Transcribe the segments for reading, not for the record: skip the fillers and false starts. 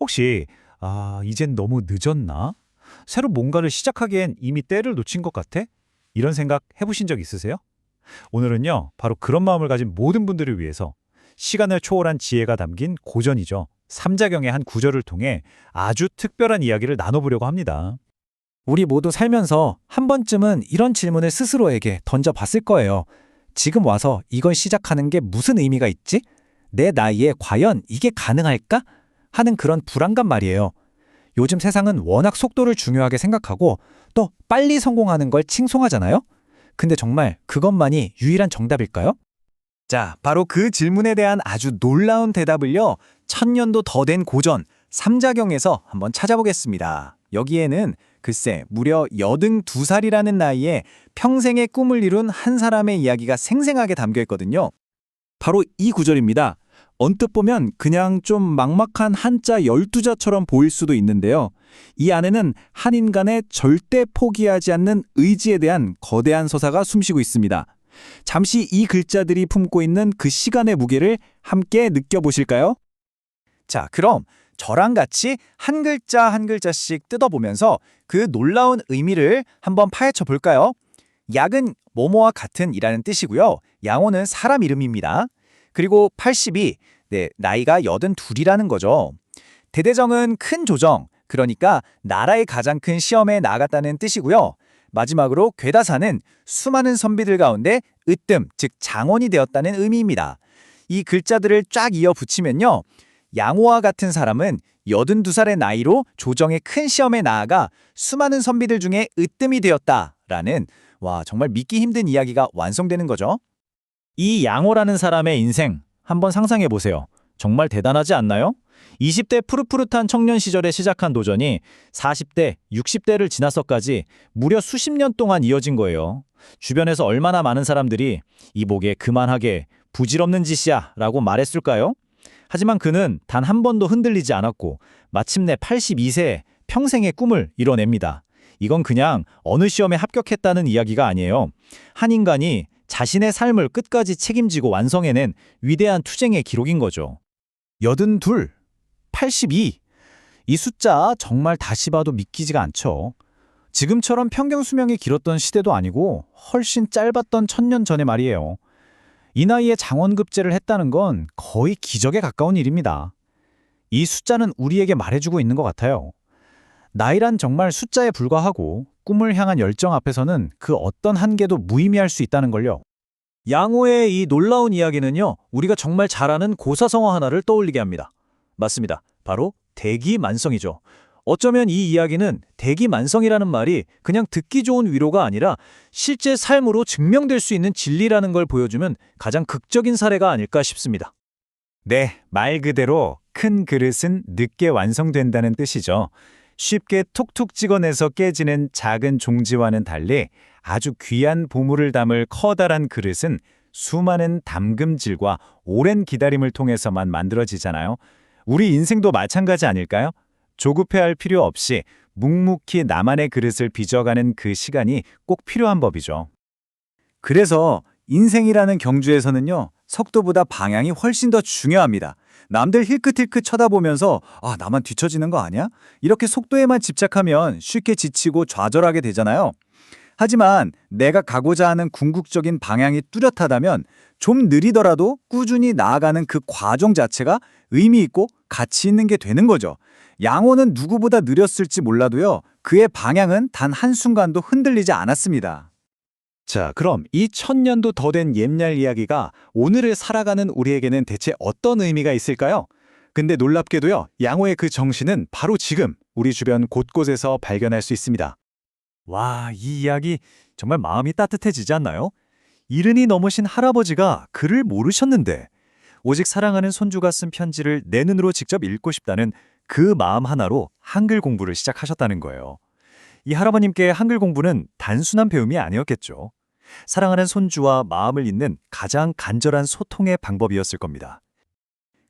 혹시 이젠 너무 늦었나? 새로 뭔가를 시작하기엔 이미 때를 놓친 것 같아? 이런 생각 해보신 적 있으세요? 오늘은요, 바로 그런 마음을 가진 모든 분들을 위해서 시간을 초월한 지혜가 담긴 고전이죠. 삼자경의 한 구절을 통해 아주 특별한 이야기를 나눠보려고 합니다. 우리 모두 살면서 한 번쯤은 이런 질문을 스스로에게 던져봤을 거예요. 지금 와서 이걸 시작하는 게 무슨 의미가 있지? 내 나이에 과연 이게 가능할까? 하는 그런 불안감 말이에요. 요즘 세상은 워낙 속도를 중요하게 생각하고 또 빨리 성공하는 걸 칭송하잖아요? 근데 정말 그것만이 유일한 정답일까요? 자, 바로 그 질문에 대한 아주 놀라운 대답을요, 1000년도 더 된 고전, 삼자경에서 한번 찾아보겠습니다. 여기에는 글쎄 무려 82살이라는 나이에 평생의 꿈을 이룬 한 사람의 이야기가 생생하게 담겨 있거든요. 바로 이 구절입니다. 언뜻 보면 그냥 좀 막막한 한자 12자처럼 보일 수도 있는데요. 이 안에는 한 인간의 절대 포기하지 않는 의지에 대한 거대한 서사가 숨쉬고 있습니다. 잠시 이 글자들이 품고 있는 그 시간의 무게를 함께 느껴보실까요? 자, 그럼 저랑 같이 한 글자 한 글자씩 뜯어보면서 그 놀라운 의미를 한번 파헤쳐 볼까요? 약은 뭐뭐와 같은 이라는 뜻이고요. 양호는 사람 이름입니다. 그리고 82, 나이가 82이라는 거죠. 대대정은 큰 조정, 그러니까 나라의 가장 큰 시험에 나갔다는 뜻이고요. 마지막으로 괴다사는 수많은 선비들 가운데 으뜸, 즉 장원이 되었다는 의미입니다. 이 글자들을 쫙 이어 붙이면요. 양호와 같은 사람은 82살의 나이로 조정의 큰 시험에 나아가 수많은 선비들 중에 으뜸이 되었다라는 정말 믿기 힘든 이야기가 완성되는 거죠. 이 양호라는 사람의 인생 한번 상상해 보세요. 정말 대단하지 않나요? 20대 푸릇푸릇한 청년 시절에 시작한 도전이 40대, 60대를 지나서까지 무려 수십 년 동안 이어진 거예요. 주변에서 얼마나 많은 사람들이 이보게 그만하게 부질없는 짓이야 라고 말했을까요? 하지만 그는 단 한 번도 흔들리지 않았고 마침내 82세에 평생의 꿈을 이뤄냅니다. 이건 그냥 어느 시험에 합격했다는 이야기가 아니에요. 한 인간이 자신의 삶을 끝까지 책임지고 완성해낸 위대한 투쟁의 기록인 거죠. 82, 82. 이 숫자 정말 다시 봐도 믿기지가 않죠. 지금처럼 평균 수명이 길었던 시대도 아니고 훨씬 짧았던 1000년 전의 말이에요. 이 나이에 장원급제를 했다는 건 거의 기적에 가까운 일입니다. 이 숫자는 우리에게 말해주고 있는 것 같아요. 나이란 정말 숫자에 불과하고 꿈을 향한 열정 앞에서는 그 어떤 한계도 무의미할 수 있다는 걸요. 양호의 이 놀라운 이야기는요, 우리가 정말 잘 아는 고사성어 하나를 떠올리게 합니다. 맞습니다. 바로 대기만성이죠. 어쩌면 이 이야기는 대기만성이라는 말이 그냥 듣기 좋은 위로가 아니라 실제 삶으로 증명될 수 있는 진리라는 걸 보여주면 가장 극적인 사례가 아닐까 싶습니다. 네, 말 그대로 큰 그릇은 늦게 완성된다는 뜻이죠. 쉽게 톡톡 찍어내서 깨지는 작은 종지와는 달리 아주 귀한 보물을 담을 커다란 그릇은 수많은 담금질과 오랜 기다림을 통해서만 만들어지잖아요. 우리 인생도 마찬가지 아닐까요? 조급해할 필요 없이 묵묵히 나만의 그릇을 빚어가는 그 시간이 꼭 필요한 법이죠. 그래서 인생이라는 경주에서는요, 속도보다 방향이 훨씬 더 중요합니다. 남들 힐끗힐끗 쳐다보면서 나만 뒤처지는 거 아니야? 이렇게 속도에만 집착하면 쉽게 지치고 좌절하게 되잖아요. 하지만 내가 가고자 하는 궁극적인 방향이 뚜렷하다면 좀 느리더라도 꾸준히 나아가는 그 과정 자체가 의미 있고 가치 있는 게 되는 거죠. 양호는 누구보다 느렸을지 몰라도요, 그의 방향은 단 한순간도 흔들리지 않았습니다. 자, 그럼 이 1000년도 더 된 옛날 이야기가 오늘을 살아가는 우리에게는 대체 어떤 의미가 있을까요? 근데 놀랍게도요, 양호의 그 정신은 바로 지금 우리 주변 곳곳에서 발견할 수 있습니다. 와, 이 이야기 정말 마음이 따뜻해지지 않나요? 이른이 넘으신 할아버지가 글을 모르셨는데 오직 사랑하는 손주가 쓴 편지를 내 눈으로 직접 읽고 싶다는 그 마음 하나로 한글 공부를 시작하셨다는 거예요. 이 할아버님께 한글 공부는 단순한 배움이 아니었겠죠. 사랑하는 손주와 마음을 잇는 가장 간절한 소통의 방법이었을 겁니다.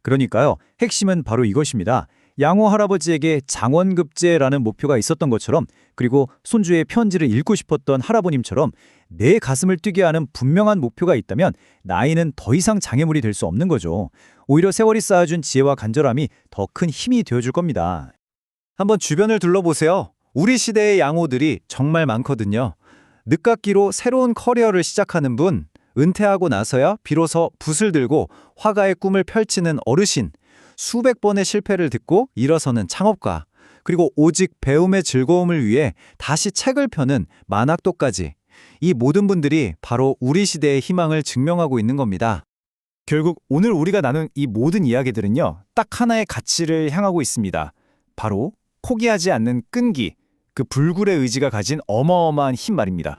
그러니까요, 핵심은 바로 이것입니다. 양호 할아버지에게 장원급제라는 목표가 있었던 것처럼, 그리고 손주의 편지를 읽고 싶었던 할아버님처럼 내 가슴을 뛰게 하는 분명한 목표가 있다면 나이는 더 이상 장애물이 될 수 없는 거죠. 오히려 세월이 쌓아준 지혜와 간절함이 더 큰 힘이 되어줄 겁니다. 한번 주변을 둘러보세요. 우리 시대의 양호들이 정말 많거든요. 늦깎이로 새로운 커리어를 시작하는 분, 은퇴하고 나서야 비로소 붓을 들고 화가의 꿈을 펼치는 어르신, 수백 번의 실패를 듣고 일어서는 창업가, 그리고 오직 배움의 즐거움을 위해 다시 책을 펴는 만학도까지, 이 모든 분들이 바로 우리 시대의 희망을 증명하고 있는 겁니다. 결국 오늘 우리가 나눈 이 모든 이야기들은요, 딱 하나의 가치를 향하고 있습니다. 바로 포기하지 않는 끈기, 그 불굴의 의지가 가진 어마어마한 힘 말입니다.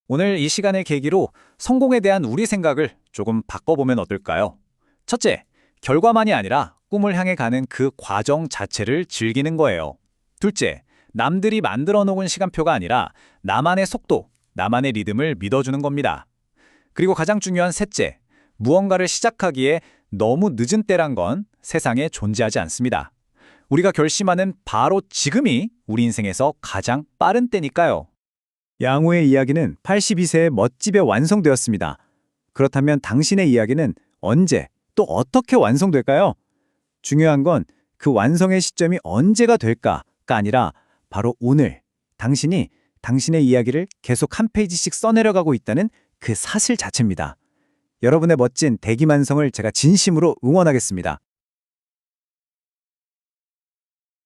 오늘 이 시간의 계기로 성공에 대한 우리 생각을 조금 바꿔보면 어떨까요? 첫째, 결과만이 아니라 꿈을 향해 가는 그 과정 자체를 즐기는 거예요. 둘째, 남들이 만들어 놓은 시간표가 아니라 나만의 속도, 나만의 리듬을 믿어주는 겁니다. 그리고 가장 중요한 셋째, 무언가를 시작하기에 너무 늦은 때란 건 세상에 존재하지 않습니다. 우리가 결심하는 바로 지금이 우리 인생에서 가장 빠른 때니까요. 양호의 이야기는 82세에 멋집에 완성되었습니다. 그렇다면 당신의 이야기는 언제, 또 어떻게 완성될까요? 중요한 건 그 완성의 시점이 언제가 될까가 아니라 바로 오늘, 당신이 당신의 이야기를 계속 한 페이지씩 써내려가고 있다는 그 사실 자체입니다. 여러분의 멋진 대기만성을 제가 진심으로 응원하겠습니다.